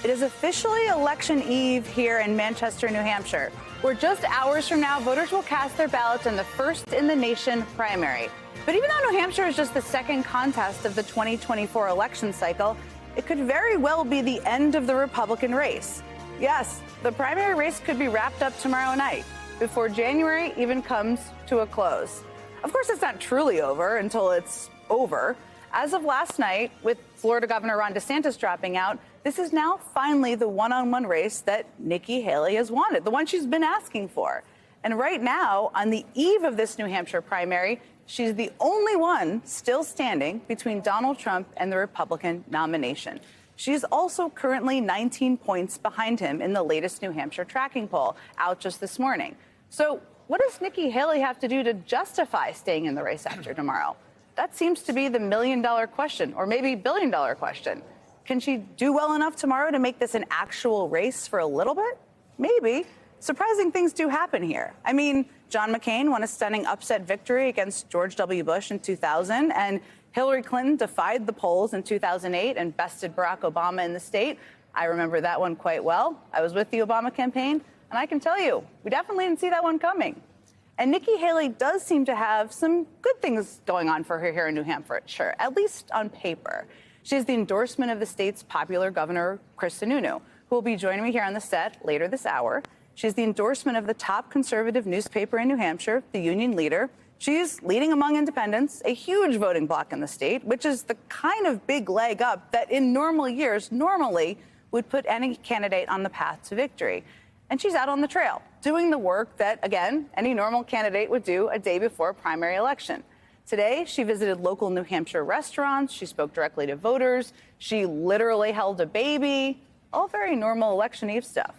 It is officially election eve here in Manchester, New Hampshire, where just hours from now, voters will cast their ballots in the first-in-the-nation primary. But even though New Hampshire is just the second contest of the 2024 election cycle, it could very well be the end of the Republican race. Yes, the primary race could be wrapped up tomorrow night, before January even comes to a close. Of course, it's not truly over until it's over. As of last night, with Florida Governor Ron DeSantis dropping out, this is now finally the one-on-one race that Nikki Haley has wanted, the one she's been asking for. And right now, on the eve of this New Hampshire primary, she's the only one still standing between Donald Trump and the Republican nomination. She's also currently 19 points behind him in the latest New Hampshire tracking poll, out just this morning. So what does Nikki Haley have to do to justify staying in the race after tomorrow? That seems to be the million-dollar question, or maybe billion-dollar question. Can she do well enough tomorrow to make this an actual race for a little bit? Maybe. Surprising things do happen here. I mean, John McCain won a stunning upset victory against George W. Bush in 2000, and Hillary Clinton defied the polls in 2008 and bested Barack Obama in the state. I remember that one quite well. I was with the Obama campaign, and I can tell you, we definitely didn't see that one coming. And Nikki Haley does seem to have some good things going on for her here in New Hampshire, at least on paper. She has the endorsement of the state's popular governor, Chris Sununu, who will be joining me here on the set later this hour. She has the endorsement of the top conservative newspaper in New Hampshire, the Union Leader. She's leading among independents, a huge voting bloc in the state, which is the kind of big leg up that in normal years normally would put any candidate on the path to victory. And she's out on the trail, doing the work that, again, any normal candidate would do a day before a primary election. Today, she visited local New Hampshire restaurants. She spoke directly to voters. She literally held a baby. All very normal election eve stuff.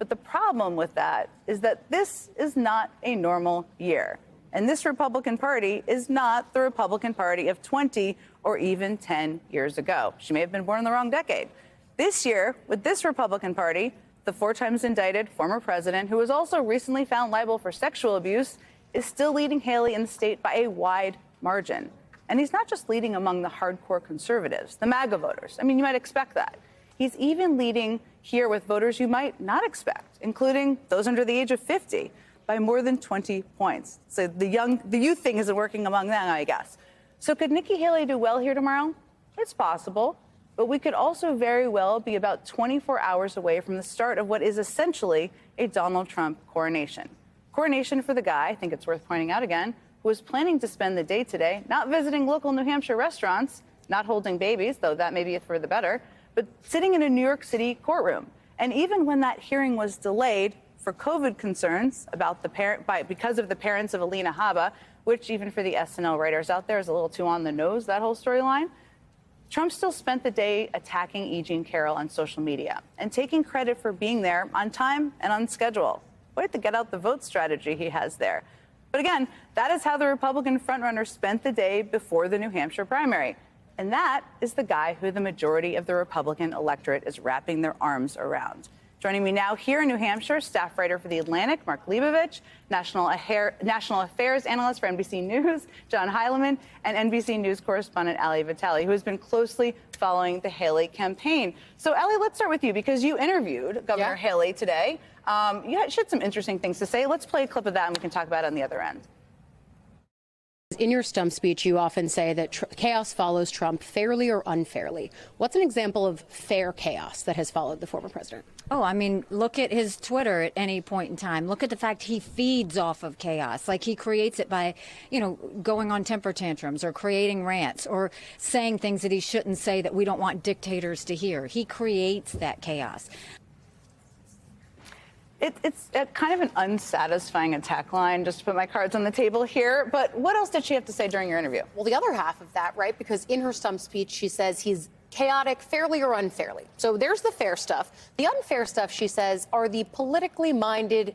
But the problem with that is that this is not a normal year. And this Republican Party is not the Republican Party of 20 or even 10 years ago. She may have been born in the wrong decade. This year, with this Republican Party, the 4 times indicted former president, who was also recently found liable for sexual abuse, is still leading Haley in the state by a wide margin. And he's not just leading among the hardcore conservatives, the MAGA voters. I mean, you might expect that. He's even leading here with voters you might not expect, including those under the age of 50, by more than 20 points. So the youth thing isn't working among them, I guess. So could Nikki Haley do well here tomorrow? It's possible. But we could also very well be about 24 hours away from the start of what is essentially a Donald Trump coronation. Coronation for the guy, I think it's worth pointing out again, who was planning to spend the day today not visiting local New Hampshire restaurants, not holding babies, though that may be for the better, but sitting in a New York City courtroom. And even when that hearing was delayed for COVID concerns about because of the parents of Alina Habba, which even for the SNL writers out there is a little too on the nose, that whole storyline, Trump still spent the day attacking E. Jean Carroll on social media and taking credit for being there on time and on schedule. Quite the get out the vote strategy he has there. But again, that is how the Republican frontrunner spent the day before the New Hampshire primary. And that is the guy who the majority of the Republican electorate is wrapping their arms around. Joining me now here in New Hampshire, staff writer for The Atlantic, Mark Leibovich, national affairs analyst for NBC News, John Heilemann, and NBC News correspondent Ali Vitale, who has been closely following the Haley campaign. So, Ali, let's start with you because you interviewed Governor Haley today. She had some interesting things to say. Let's play a clip of that and we can talk about it on the other end. In your stump speech, you often say that chaos follows Trump fairly or unfairly. What's an example of fair chaos that has followed the former president? Oh, I mean, look at his Twitter at any point in time. Look at the fact he feeds off of chaos. Like he creates it by, going on temper tantrums or creating rants or saying things that he shouldn't say that we don't want dictators to hear. He creates that chaos. It's a kind of an unsatisfying attack line, just to put my cards on the table here. But what else did she have to say during your interview? Well, the other half of that, right, because in her stump speech, she says he's chaotic, fairly or unfairly. So there's the fair stuff. The unfair stuff, she says, are the politically minded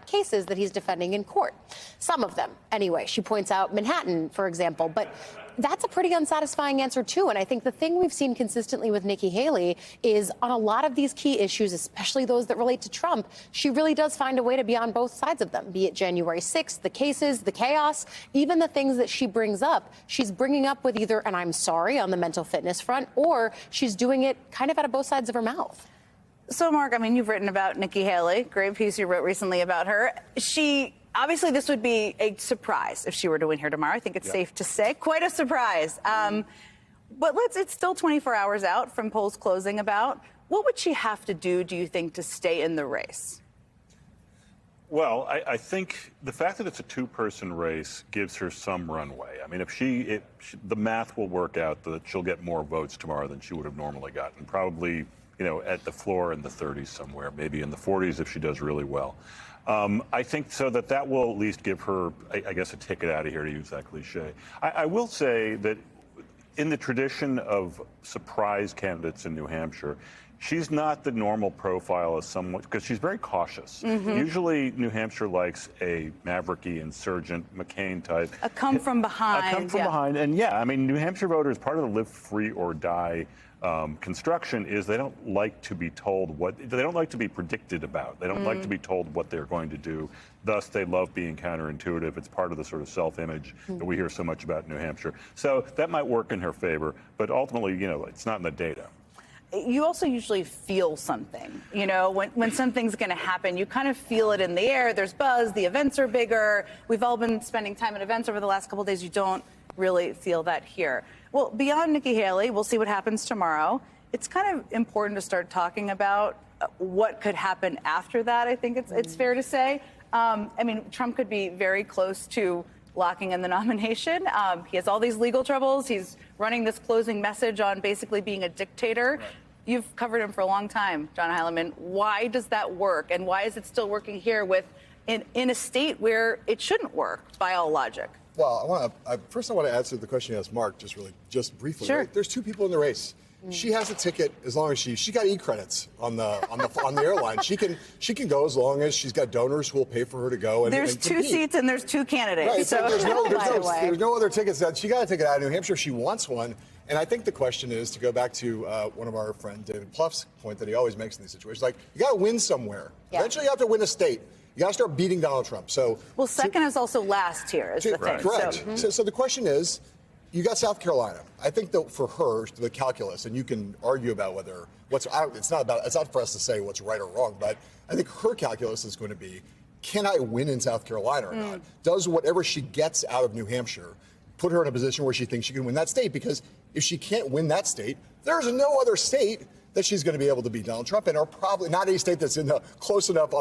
cases that he's defending in court. Some of them, anyway. She points out Manhattan, for example. But that's a pretty unsatisfying answer, too. And I think the thing we've seen consistently with Nikki Haley is on a lot of these key issues, especially those that relate to Trump, she really does find a way to be on both sides of them, be it January 6th, the cases, the chaos, even the things that she brings up. She's bringing up with either an I'm sorry on the mental fitness front, or she's doing it kind of out of both sides of her mouth. So, Mark, I mean, you've written about Nikki Haley. Great piece you wrote recently about her. Obviously, this would be a surprise if she were to win here tomorrow. I think it's safe to say. Quite a surprise. But it's still 24 hours out from polls closing about. What would she have to do, do you think, to stay in the race? Well, I think the fact that it's a two-person race gives her some runway. I mean, the math will work out that she'll get more votes tomorrow than she would have normally gotten. Probably, at the floor in the 30s somewhere, maybe in the 40s if she does really well. I think so that will at least give her, I guess, a ticket out of here, to use that cliche. I will say that in the tradition of surprise candidates in New Hampshire, she's not the normal profile as someone, because she's very cautious. Usually, New Hampshire likes a mavericky, insurgent, McCain type. A come from behind. A come from behind. And I mean, New Hampshire voters, part of the live free or die construction is they don't like to be told they don't like to be predicted about. They don't like to be told what they're going to do. Thus, they love being counterintuitive. It's part of the sort of self-image that we hear so much about in New Hampshire. So that might work in her favor, but ultimately, it's not in the data. You also usually feel something, when something's going to happen, you kind of feel it in the air. There's buzz, the events are bigger. We've all been spending time at events over the last couple of days. You don't really feel that here. Well, beyond Nikki Haley, we'll see what happens tomorrow. It's kind of important to start talking about what could happen after that. I think it's fair to say. I mean, Trump could be very close to locking in the nomination. He has all these legal troubles. He's running this closing message on basically being a dictator. Right. You've covered him for a long time, John Heilemann. Why does that work? And why is it still working here in a state where it shouldn't work by all logic? Well, first I want to answer the question you asked Mark just briefly. Sure. Right? There's two people in the race. She has a ticket as long as she got e-credits on the airline. She can go as long as she's got donors who will pay for her to go. And there's two seats and there's two candidates. Right. So there's no other tickets. She got a ticket out of New Hampshire. She wants one. And I think the question is, to go back to one of our friend David Pluff's point that he always makes in these situations, like, you got to win somewhere. Yeah. Eventually you have to win a state. You got to start beating Donald Trump. Second is also last here, is the thing. Correct. So the question is, you got South Carolina. I think that for her, the calculus, and you can argue about whether it's not for us to say what's right or wrong, but I think her calculus is going to be, can I win in South Carolina or not? Does whatever she gets out of New Hampshire put her in a position where she thinks she can win that state? Because if she can't win that state, there's no other state that she's going to be able to beat Donald Trump in, or probably not any state that's on the close enough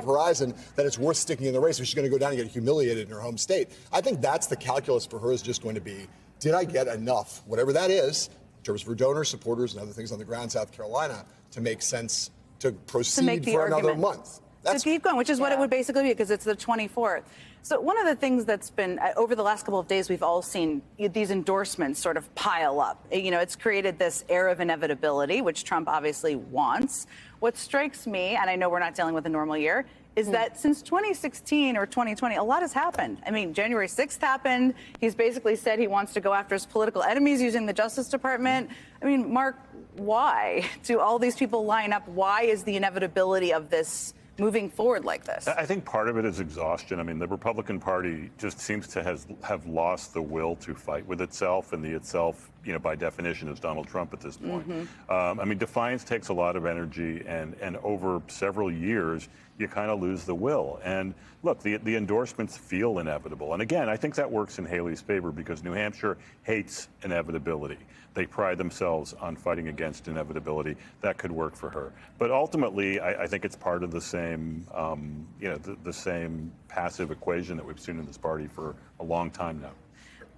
horizon that it's worth sticking in the race if she's going to go down and get humiliated in her home state. I think that's the calculus for her, is just going to be, did I get enough, whatever that is, in terms of her donors, supporters, and other things on the ground in South Carolina, to make sense to proceed for another month? To keep going, which is what it would basically be, because it's the 24th. So one of the things that's been, over the last couple of days, we've all seen these endorsements sort of pile up. It's created this air of inevitability, which Trump obviously wants. What strikes me, and I know we're not dealing with a normal year, is that since 2016 or 2020, a lot has happened. I mean, January 6th happened. He's basically said he wants to go after his political enemies using the Justice Department. I mean, Mark, why do all these people line up? Why is the inevitability of this moving forward like this? I think part of it is exhaustion. I mean, the Republican Party just seems to have lost the will to fight with itself, and the itself, by definition, is Donald Trump at this point. I mean, defiance takes a lot of energy, and over several years, you kind of lose the will. And look, the endorsements feel inevitable. And again, I think that works in Haley's favor, because New Hampshire hates inevitability. They pride themselves on fighting against inevitability. That could work for her. But ultimately, I think it's part of the same, the same passive equation that we've seen in this party for a long time now.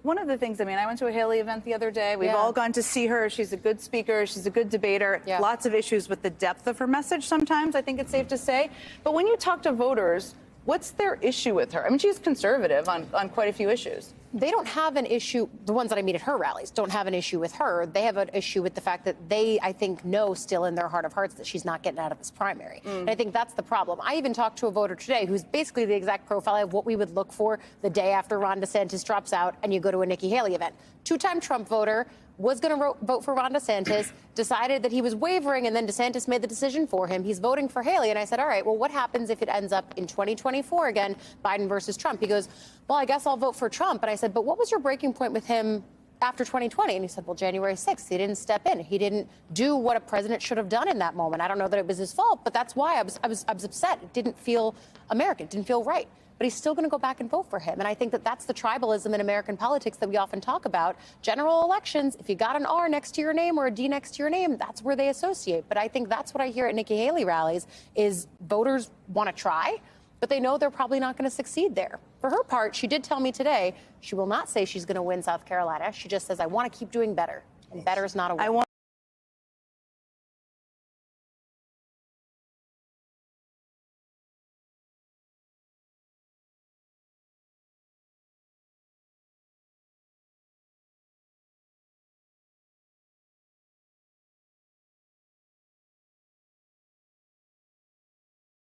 One of the things, I mean, I went to a Haley event the other day. We've all gone to see her. She's a good speaker. She's a good debater. Yeah. Lots of issues with the depth of her message sometimes, I think it's safe to say. But when you talk to voters, what's their issue with her? I mean, she's conservative on quite a few issues. They don't have an issue, the ones that I meet at her rallies don't have an issue with her. They have an issue with the fact that they, I think, know still in their heart of hearts that she's not getting out of this primary. And I think that's the problem. I even talked to a voter today who's basically the exact profile of what we would look for the day after Ron DeSantis drops out and you go to a Nikki Haley event. Two-time Trump voter, was going to vote for Ron DeSantis, decided that he was wavering, and then DeSantis made the decision for him. He's voting for Haley. And I said, all right, well, what happens if it ends up in 2024 again, Biden versus Trump? He goes, well, I guess I'll vote for Trump. And I said, but what was your breaking point with him after 2020? And he said, well, January 6th, he didn't step in. He didn't do what a president should have done in that moment. I don't know that it was his fault, but that's why I was upset. It didn't feel American. It didn't feel right. But he's still going to go back and vote for him. And I think that that's the tribalism in American politics that we often talk about. General elections, if you got an R next to your name or a D next to your name, that's where they associate. But I think that's what I hear at Nikki Haley rallies is voters want to try, but they know they're probably not going to succeed there. For her part, she did tell me today she will not say she's going to win South Carolina. She just says, I want to keep doing better. And better is not a win.